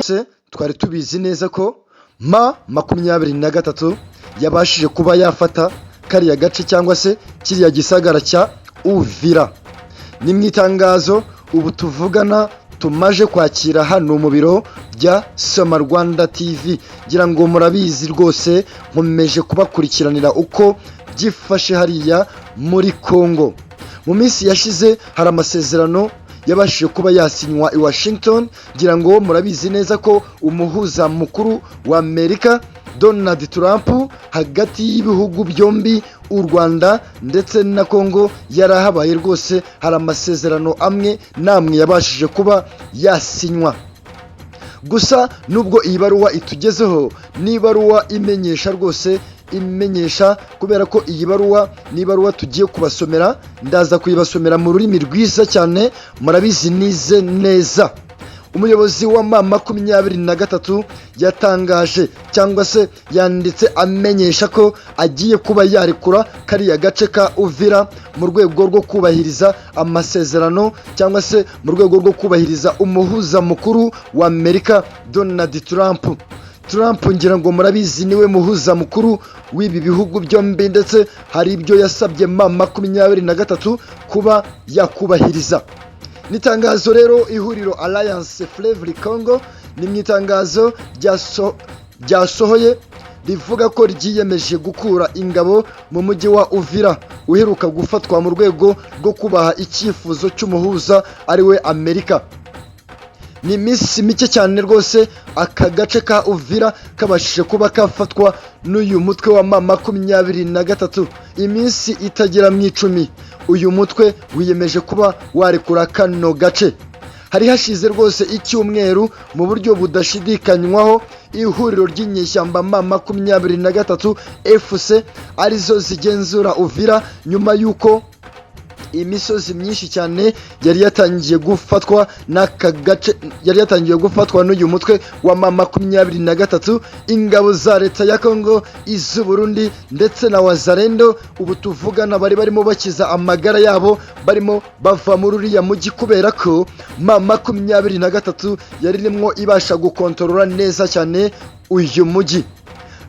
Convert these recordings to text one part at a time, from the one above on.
se twari tubizi neza ko M23 yabashije kuba yafata kariya gace cyangwa se kiriya gisagara cya Uvira. Ni mu itangazo ubu tuvugana tumaje kwakira hano mu biro bya Soma Rwanda TV, gira ngo murabizi rwose nkomeje kubakurikiranira uko byifashe hariya muri Kongo. Mu minsi yashize hari amasezerano yabashije kuba yasinywa i Washington, gira ngo murabizi neza ko umuhuza mukuru wa Amerika Donald Trump hagati y'ibihugu byombi u Rwanda ndetse na Kongo yarahabaye rwose, hari amasezerano amwe namwe yabashije kuba yasinywa. Gusa nubwo iyi baruwa itugezeho ni baruwa imenyesha rwose, imenyesha kubera ko iyi baruwa ni baruwa tugiye kubasomera, ndaza kuyibasomera mu rurimi rwiza cyane murabizi nize neza. Umuyobozi wa M23 yatangaje cyangwa se yanditse amenyesha ko agiye kuba yarekura kariya gace ka Uvira mu rwego rwo kubahiriza amasezerano cyangwa se mu rwego rwo kubahiriza umuhuza mukuru wa Amerika Donald Trump. Trump ngira ngo murabizi niwe muhuza mukuru w'ibi bihugu byombi, ndetse hari ibyo yasabye M23 kuba yakubahiriza. Nitangazo rero ihuriro Alliance Fleuve Congo ni mwitangazo ryasohoye rivuga ko ryiyemeje gukura ingabo mu mujyi wa Uvira uheruka gufatwa mu rwego rwo kubaha icyifuzo cy'umuhuza ariwe Amerika. Ni minsi mike cyane rwose aka gace ka Uvira kabashije kuba kafatwa n'uyu mutwe wa M23, iminsi itagera mu 10 uyu mutwe wiyemeje kuba warekura kano gace. Hari hashize rwose icyumweru mu buryo budashidikanywaho ihuriro ry'inyeshyamba M23 FC arizo zigenzura Uvira nyuma yuko imisozi myinshi cyane yari yatangiye gufatwa n'aka gace, yari yatangiye gufatwa n'uyu mutwe wa M23. Ingabo za leta ya Kongo, iz'u Burundi ndetse na Wazalendo ubu tuvugana bari barimo bakiza amagara yabo, barimo bava muri uriya mujyi kubera ko M23 yari rimwo ibasha gukontorora neza cyane uyu mujyi.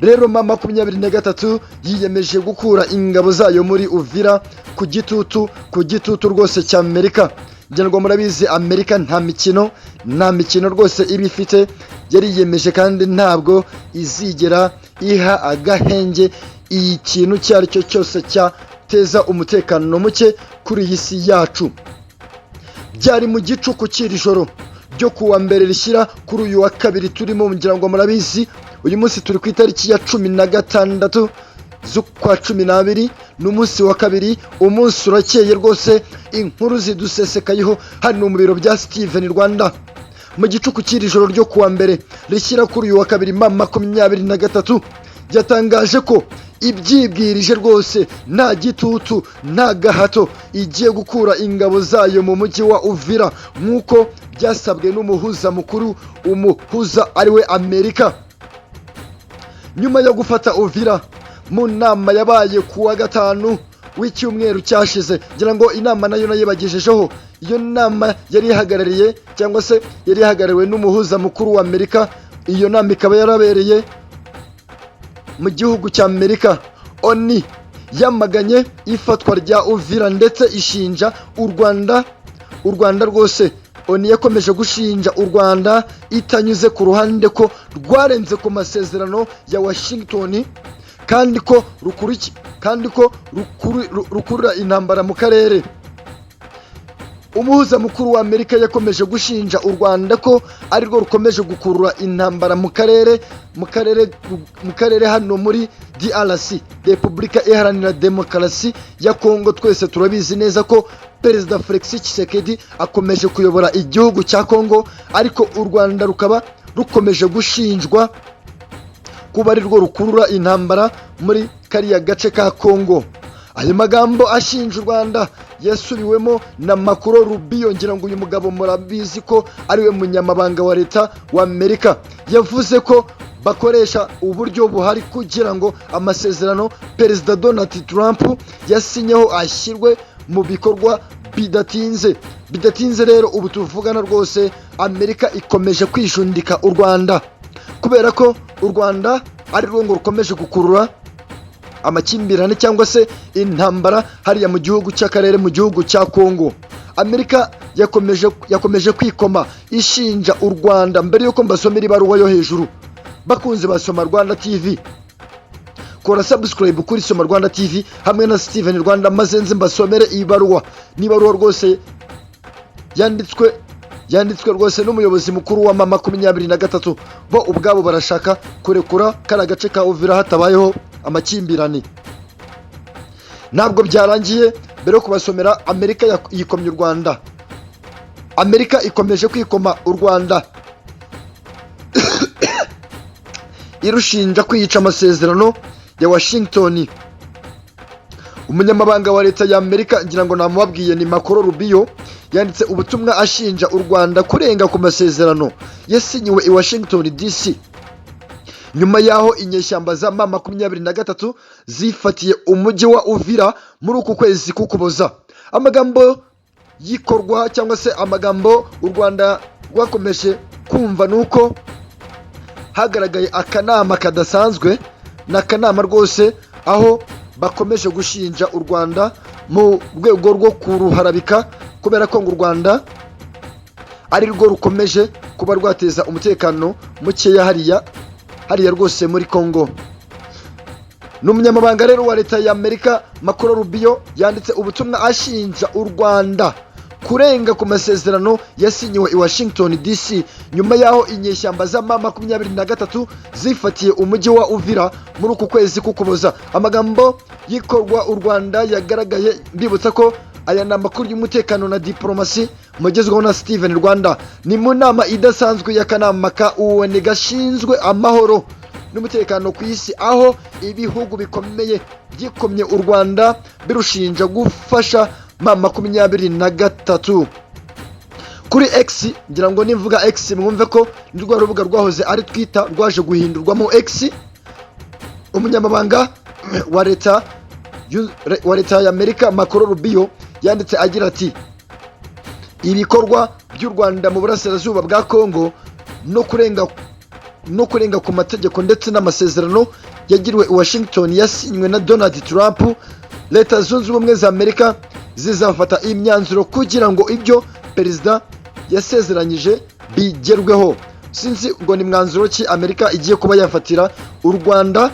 Rero M23 yiyemeje gukura ingabo zayo muri Uvira ku gitutu rwose cya Amerika. Ngira ngo murabizi Amerika nta mikino rwose iba ifite, yari yiyemeje kandi ntabwo izigera iha agahenge ikintu cyari cyo cyose cyateza umutekano muke kuri iyi si yacu. Byari mu gicuku cy'iri joro ryo kuwa mbere rishyira kuri uyu wa kabiri turimo, ngira ngo murabizi uyu munsi turi ku itariki ya 16 z'ukwa 12 n'umunsi wa kabiri. Umunsi urakeye rwose, inkuru zidusesekayeho hano mu biro bya Steven Rwanda. Mu gicuku cy'iri joro ryo kuwa mbere rishyira kuri uyu wa kabiri M23 yatangaje ko ibyibwirije rwose nta gitutu nta gahato igiye gukura ingabo zayo mu mujyi wa Uvira nk'uko byasabwe n'umuhuza mukuru, umuhuza ariwe Amerika. Nyuma yo gufata Uvira mu nama yabaye kuwa gatanu w'icyumweru cyashize, ngira ngo inama nayo nayibagejejeho. Iyo nama yari ihagarariye cyangwa se yari ihagarariwe n'umuhuza mukuru wa Amerika. Iyo nama ikaba yarabereye mu gihugu cya Amerika. ONU yamaganye ifatwa rya Uvira ndetse ishinja u Rwanda rwose. ONU yakomeje gushinja u Rwanda itanyuze ku ruhande ko rwarenze ku masezerano ya Washington kandi ko rukurura intambara mu karere. Umuhuza mukuru wa Amerika yakomeje gushinja u Rwanda ko ari rwo rukomeje gukurura intambara mu karere hano muri DRC, Repubulika Iharanira Demokarasi ya Kongo. Twese turabizi neza ko Perezida Felix Tshisekedi akomeje kuyobora igihugu cya Kongo, ariko u Rwanda rukaba rukomeje gushinjwa kuba ari rwo rukurura intambara muri kariya gace ka Kongo. Ayo magambo ashinja u Rwanda yasubiwemo na Marco Rubio. Ngira ngo uyu mugabo murabizi ko ariwe munyamabanga wa leta wa Amerika. Yavuze ko bakoresha uburyo buhari kugira ngo amasezerano Perezida Donald Trump yasinyeho ashyirwe mu bikorwa bidatinze rero ubu tuvugana rwose Amerika ikomeje kwishundika u Rwanda, kubera ko u Rwanda ari rwo ngo rukomeje gukurura amakimbirane cyangwa se intambara hariya mu gihugu cy'akarere, mu gihugu cya Kongo. Amerika yakomeje kwikoma ishinja u Rwanda. Mbere yuko mbasomera ibaruwa yo hejuru, bakunze basoma Rwanda TV, kora subscribe kuri Soma Rwanda TV hamwe na Steven Rwanda, maze nze mbasomere ibaruwa. Ni ibaruwa rwose yanditswe rwose n'umuyobozi mukuru wa mama 23. Bo ubwabo barashaka kurekura kara gace ka Uvira hatabayeho amakimbirane. Ntabwo byarangiye mbere yo kubasomera. Amerika yikomye u Rwanda. Amerika ikomeje kwikoma u Rwanda irushinja kwica amasezerano ya Washington. Umunyamabanga wa leta ya Amerika, ngira ngo namubabwiye, ni Marco Rubio, yanditse ubutumwa ashinja u Rwanda kurenga ku masezerano yasinyiwe i Washington DC nyuma yaho inyeshyamba za mama 23 zifatiye umujyi wa Uvira muri uku kwezi k'Ukuboza. Amagambo yikorwa cyangwa se amagambo u Rwanda rwakomeje kumva nuko hagaragaye akanama kadasanzwe, n'akanama rwose aho bakomeje gushinja u Rwanda mu rwego rwo kuruharabika, kubera ko ngo u Rwanda ari rwo rukomeje kuba rwateza umutekano mukeya hariya rwose muri Kongo. N'umunyamabanga rero wa leta ya Amerika Marco Rubio yanditse ubutumwa ashinja u Rwanda kurenga ku masezerano yasinyiwe i Washington DC nyuma yaho inyeshyamba za mama 23 zifatiye umujyi wa Uvira muri uku kwezi k'Ukuboza. Amagambo yikorwa u Rwanda yagaragaye, mbibutsa ko aya ni amakuru y'umutekano na diplomasi mugezweho na Steven Rwanda. Ni mu nama idasanzwe y'akanama ka UN gashinzwe amahoro n'umutekano ku isi, aho ibihugu bikomeye byikomye u Rwanda birushinja gufasha mama 23. Kuri X, ngira ngo nimvuga X mwumve ko nirwo rubuga rwahoze ari Twitter rwaje guhindurwamo X. Umunyamabanga wa leta ya Amerika Marco Rubio yanditse agira ati: ibikorwa by'u Rwanda mu burasirazuba bwa Kongo no kurenga ku mategeko ndetse n'amasezerano yagiriwe i Washington yasinywe na Donald Trump, Leta Zunze Ubumwe za Amerika zizafata imyanzuro kugira ngo ibyo perezida yasezeranyije bigerweho. Sinzi ngo ni mwanzuro ki Amerika igiye kuba yafatira u Rwanda.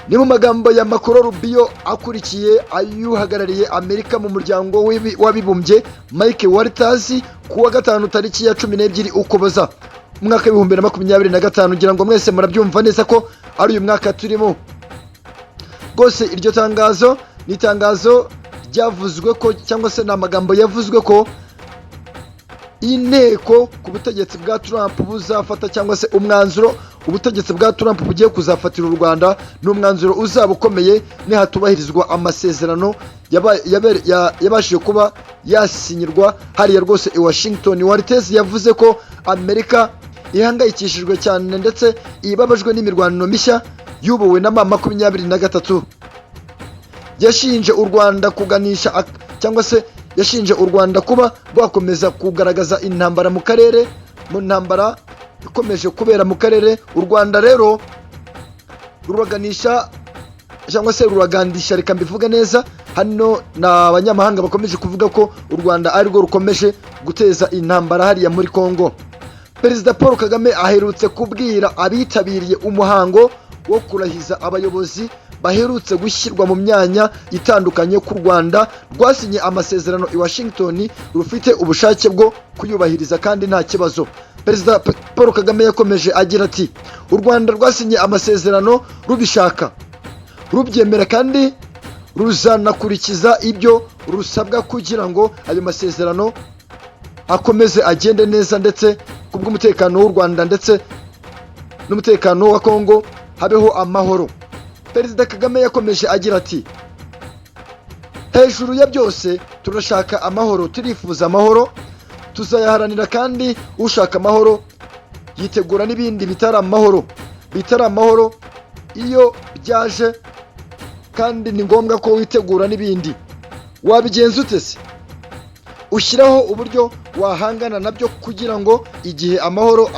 Ni mu magambo ya Marco Rubio akurikiye ayuhagarariye Amerika mu muryango w'abibumbye Mike Walters kuwa gatanu tariki ya 12 Ukuboza umwaka wa 2025. Ngira ngo mwese murabyumva neza ko ari uyu mwaka turimo. Rwose iryo tangazo ni tangazo ryavuzwe ko, cyangwa se n'amagambo yavuzwe ko inteko ku butegetsi bwa Trump buzafata, cyangwa se umwanzuro ubutegetsi bwa Trump bugiye kuzafatira u Rwanda n'umwanzuro uzaba ukomeye nihatubahirizwa amasezerano yabashije kuba yasinyirwa hariya rwose i Washington. Walters yavuze ko Amerika ihangayikishijwe cyane ndetse ibabajwe n'imirwanano mishya yubuwe na mama 23. Yashinje u Rwanda kuganisha, cyangwa se yashinje u Rwanda kuba rwakomeza kugaragaza intambara mu karere, mu ntambara ikomeje kubera mu karere. U Rwanda rero ruraganisha, cyangwa se ruragandisha, reka mbivuge neza, hano n'abanyamahanga bakomeje kuvuga ko u Rwanda ari rwo rukomeje guteza intambara hariya muri Kongo. Perezida Paul Kagame aherutse kubwira abitabiriye umuhango wo kurahiza abayobozi baherutse gushyirwa mu myanya itandukanye ku Rwanda rwasinye amasezerano i Washington rufite ubushake bwo kuyubahiriza kandi nta kibazo. Perezida Paul Kagame yakomeje agira ati: u Rwanda rwasinye amasezerano rubishaka, rubyemera kandi ruzanakurikiza ibyo rusabwa kugira ngo ayo masezerano akomeze agende neza, ndetse kubw'umutekano w'u Rwanda ndetse n'umutekano wa Kongo habeho amahoro. Perezida Kagame yakomeje agira ati: hejuru ya byose turashaka amahoro, turifuza amahoro, tuzayaharanira, kandi ushaka amahoro yitegura n'ibindi bitari amahoro iyo byaje, kandi ni ngombwa ko witegura n'ibindi. Wabigenza ute se? ushyiraho uburyo wahangana nabyo kugira ngo igihe amahoro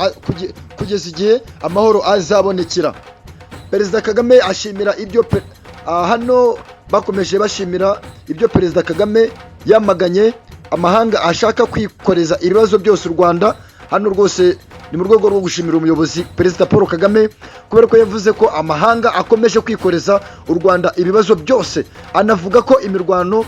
kugeza igihe amahoro azabonekera. Perezida Kagame ashimira ibyo hano bakomeje bashimira ibyo Perezida Kagame yamaganye amahanga ashaka kwikoreza ibibazo byose u Rwanda. Hano rwose ni mu rwego rwo gushimira umuyobozi Perezida Paul Kagame kubera ko yavuze ko amahanga akomeje kwikoreza u Rwanda ibibazo byose. Anavuga ko imirwano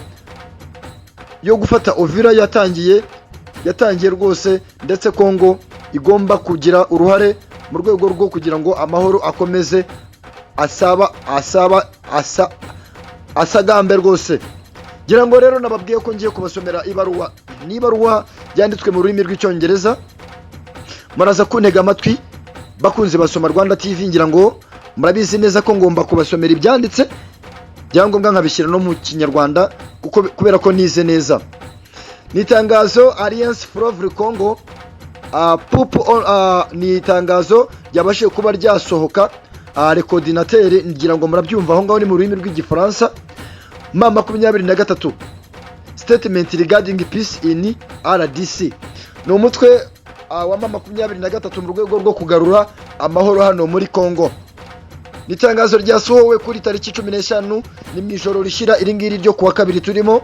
yo gufata Uvira yatangiye rwose, ndetse Kongo igomba kugira uruhare mu rwego rwo kugira ngo amahoro akomeze asagambe rwose. Gira ngo rero nababwiye ko ngiye kubasomera ibaruwa, ni ibaruwa yanditswe mu rurimi rw'icyongereza. Muraza kuntega amatwi bakunze basoma Rwanda TV, ngira ngo murabizi neza ko ngomba kubasomera ibyanditse, byangombwa nkabishyira no mu kinyarwanda kubera ko nize neza. Ni itangazo Alliance Fleuve Congo ni itangazo ryabashije kuba ryasohoka. Le coordinateur ngira ngo murabyumva aho ngaho ni mu rurimi rw'igifaransa. Mama 23 statement regarding peace in RDC. Ni umutwe wa mama 23 mu rwego rwo kugarura amahoro hano muri Congo. Ni itangazo ryasohowe kuri tariki 15 ni mwijoro rishira iringiri ryo kuwa kabiri turimo,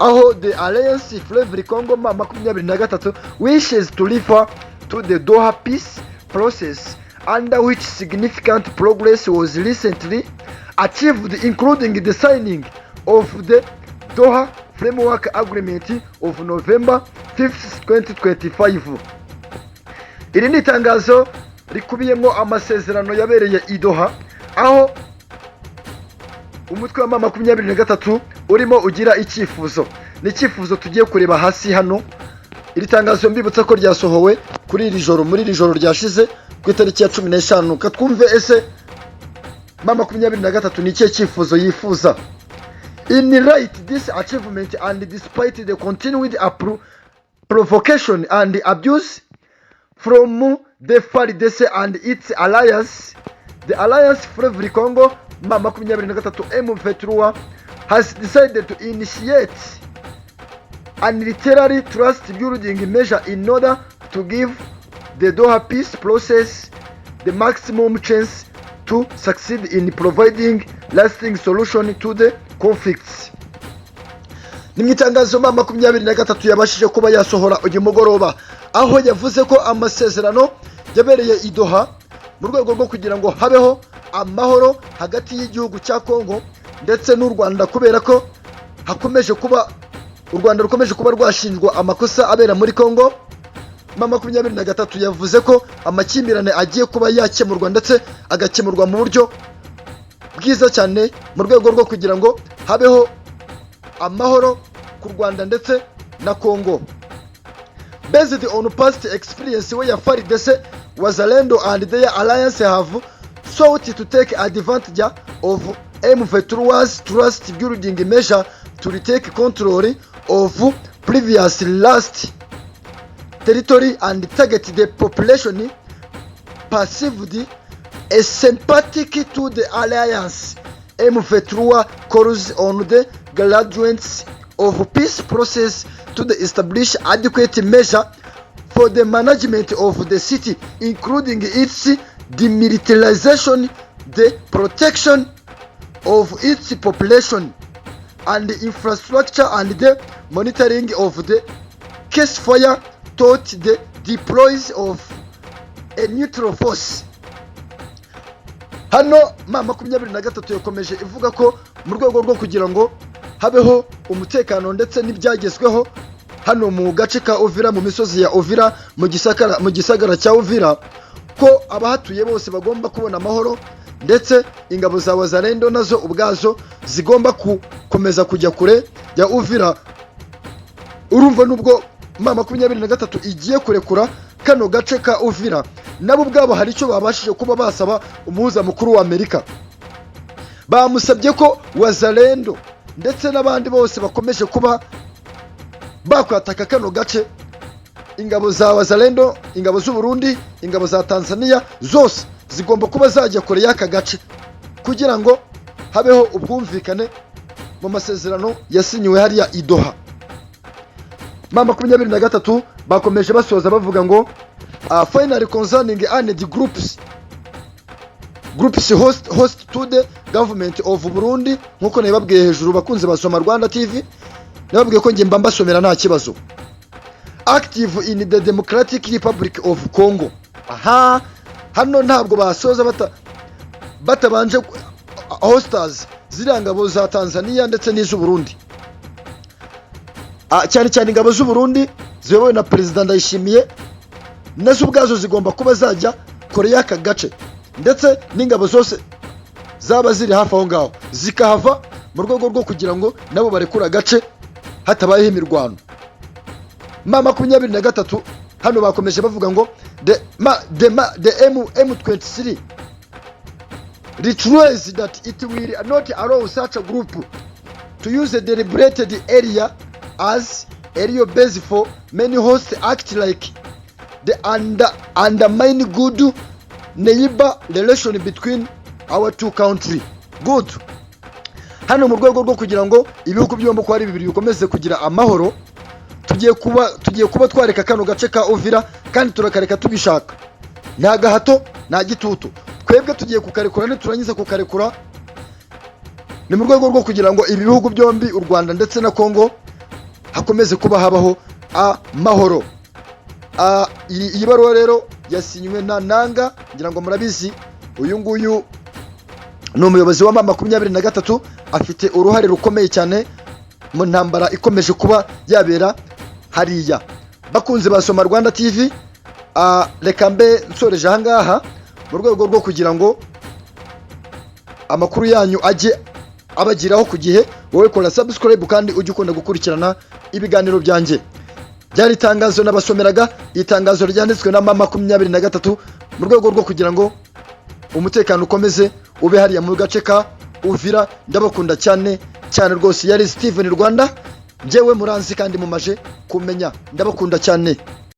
aho the Alliance Fleuve Congo mama 23 wishes to refer to the Doha peace process under which significant progress was recently achieved, including the signing of the Doha Framework Agreement of November 5th, 2025. Iri ni itangazo rikubiyemo amasezerano yabereye i Doha, aho umutwe wa mama 23 urimo ugira icyifuzo. Ni icyifuzo tugiye kureba hasi hano. Iri tangazo mbibutsa ko ryasohowe kuri iri joro, muri iri joro ryashize ku itariki ya 15. Katwumve ese mama 23 ni ikihe cyifuzo yifuza. In light this achievement and despite the continued provocation and abuse from the FARDC and its alliance, the Alliance Fleuve Congo mama 23 M23 has decided to initiate a military trust building measure in order to give the Doha peace process the maximum chance to succeed in providing lasting solution to the conflicts. Ni mwitangazo mama 23 yabashije kuba yasohora uyu mugoroba, aho yavuze ko amasezerano yabereye i Doha mu rwego rwo kugira ngo habeho amahoro hagati y'igihugu cya Kongo ndetse n'u Rwanda, kubera ko u Rwanda rukomeje kuba rwashinjwa amakosa abera muri Kongo. Mama 23 yavuze ko amakimbirane agiye kuba yakemurwa ndetse agakemurwa mu buryo bwiza cyane mu rwego rwo kugira ngo habeho amahoro ku Rwanda ndetse na Kongo. Based on past experience where FARDC, Wazalendo and their alliance have sought to take advantage of M23's trust building measure to retake control of previously lost territory and target the population perceived as sympathetic to the alliance. M23 calls on the graduates of peace process to establish adequate measure for the management of the city, including its demilitarization, the protection of its population and infrastructure, and the monitoring of the ceasefire toward the deploys of a neutral force. Hano mama 23 yakomeje ivuga ko mu rwego rwo kugira ngo habeho umutekano ndetse n'ibyagezweho hano mu gace ka Uvira, mu misozi ya Uvira, mu gisagara cya Uvira, ko abahatuye bose bagomba kubona amahoro, ndetse ingabo za Wazalendo nazo ubwazo zigomba gukomeza kujya kure ya Uvira. Urumva nubwo mama 23 igiye kurekura kano gace ka Uvira, nabo ubwabo hari icyo babashije kuba basaba umuhuza mukuru wa Amerika. Bamusabye ko Wazalendo ndetse n'abandi bose bakomeje kuba bakwataka kano gace, ingabo za Wazalendo, ingabo z'u Burundi, ingabo za Tanzania, zose zigomba kuba zajya kure y'aka gace kugira ngo habeho ubwumvikane mu masezerano yasinyiwe hariya i Doha. M23 bakomeje basoza bavuga ngo finally concerning aned groups host to the government of Burundi, nkuko nabibabwiye hejuru bakunze basoma Rwanda TV, nababwiye ko nge mba mbasomera nta kibazo. Active in the Democratic Republic of Congo. Aha, hano ntabwo basoza batabanje hosters zirangabo za Tanzania ndetse n'iz'u Burundi. Cyane cyane ingabo z'u Burundi ziyobowe na President Ndayishimiye, nazo ubwazo zigomba kuba zajya kore y'aka gace, ndetse n'ingabo zose zaba ziri hafi aho ngaho zikahava mu rwego rwo kugira ngo nabo barekura agace hatabayeho imirwano. M23 hano bakomeje bavuga ngo the M23 reiterates that it will not allow such a group to use a deliberated area as area base for many hosts act like the undermine good neighbor relation between our two countries. Good. Hano mu rwego rwo kugira ngo ibihugu byombi ko ari bibiri bikomeze kugira amahoro, tugiye kuba twareka kano gace ka Uvira, kandi turakareka tugishaka, nta gahato nta gitutu. Twebwe tugiye kukarekura, niturangiza kukarekura ni mu rwego rwo kugira ngo ibi bihugu byombi u Rwanda ndetse na Kongo hakomeze kuba habaho amahoro. Iyi baruwa rero yasinywe na Nanga, ngira ngo murabizi uyu nguyu ni umuyobozi wa M23, afite uruhare rukomeye cyane mu ntambara ikomeje kuba yabera hariya. Bakunze basoma Rwanda TV, reka mbe nsoreje aha ngaha mu rwego rwo kugira ngo amakuru yanyu ajye abagiraho ku gihe. Wowe kora subscribe kandi ujye ukunda gukurikirana ibiganiro byanjye. Byari itangazo nabasomeraga, itangazo ryanditswe na M23 mu rwego rwo kugira ngo umutekano ukomeze ube hariya mu gace ka Uvira. Ndabakunda cyane cyane rwose. Yari Steven Rwanda, njyewe muranzi kandi mumaje kumenya. Ndabakunda cyane.